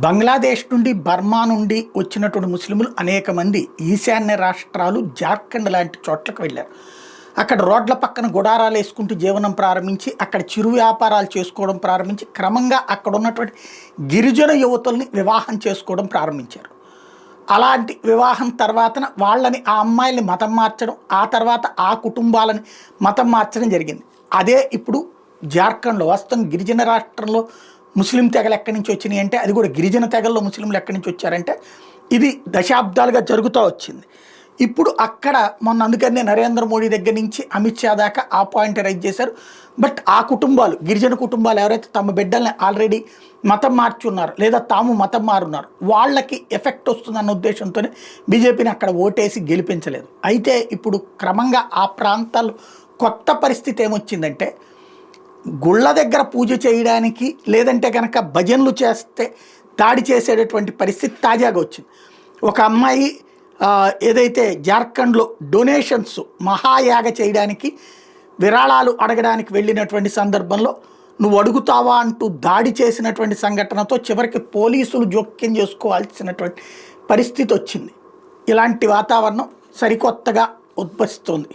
బంగ్లాదేశ్ నుండి, బర్మా నుండి వచ్చినటువంటి ముస్లింలు అనేక మంది ఈశాన్య రాష్ట్రాలు, జార్ఖండ్ లాంటి చోట్లకు వెళ్ళారు. అక్కడ రోడ్ల పక్కన గుడారాలు వేసుకుంటూ జీవనం ప్రారంభించి, అక్కడ చిరు వ్యాపారాలు చేసుకోవడం ప్రారంభించి, క్రమంగా అక్కడ ఉన్నటువంటి గిరిజన యువతుల్ని వివాహం చేసుకోవడం ప్రారంభించారు. అలాంటి వివాహం తర్వాతన వాళ్ళని, ఆ అమ్మాయిల్ని మతం మార్చడం, ఆ తర్వాత ఆ కుటుంబాలని మతం మార్చడం జరిగింది. అదే ఇప్పుడు జార్ఖండ్లో, వాస్తవం గిరిజన రాష్ట్రంలో ముస్లిం తెగలు ఎక్కడి నుంచి వచ్చినాయి అంటే, అది కూడా గిరిజన తెగల్లో ముస్లింలు ఎక్కడి నుంచి వచ్చారంటే, ఇది దశాబ్దాలుగా జరుగుతూ వచ్చింది. ఇప్పుడు అక్కడ మొన్న అందుకనే నరేంద్ర మోడీ దగ్గర నుంచి అమిత్ షా దాకా ఆ పాయింట్ రైజ్ చేశారు. బట్ ఆ కుటుంబాలు, గిరిజన కుటుంబాలు ఎవరైతే తమ బిడ్డల్ని ఆల్రెడీ మతం మార్చున్నారు లేదా తాము మతం మారున్నారు, వాళ్ళకి ఎఫెక్ట్ వస్తుందన్న ఉద్దేశంతోనే బీజేపీని అక్కడ ఓటేసి గెలిపించలేదు. అయితే ఇప్పుడు క్రమంగా ఆ ప్రాంతాల్లో కొత్త పరిస్థితి ఏమొచ్చిందంటే, గుళ్ళ దగ్గర పూజ చేయడానికి లేదంటే కనుక భజనలు చేస్తే దాడి చేసేటటువంటి పరిస్థితి తాజాగా వచ్చింది. ఒక అమ్మాయి ఏదైతే జార్ఖండ్లో డొనేషన్స్ మహాయాగ చేయడానికి విరాళాలు అడగడానికి వెళ్ళినటువంటి సందర్భంలో నువ్వు అడుగుతావా అంటూ దాడి చేసినటువంటి సంఘటనతో చివరికి పోలీసులు జోక్యం చేసుకోవాల్సినటువంటి పరిస్థితి వచ్చింది. ఇలాంటి వాతావరణం సరికొత్తగా ఉద్భవిస్తోంది.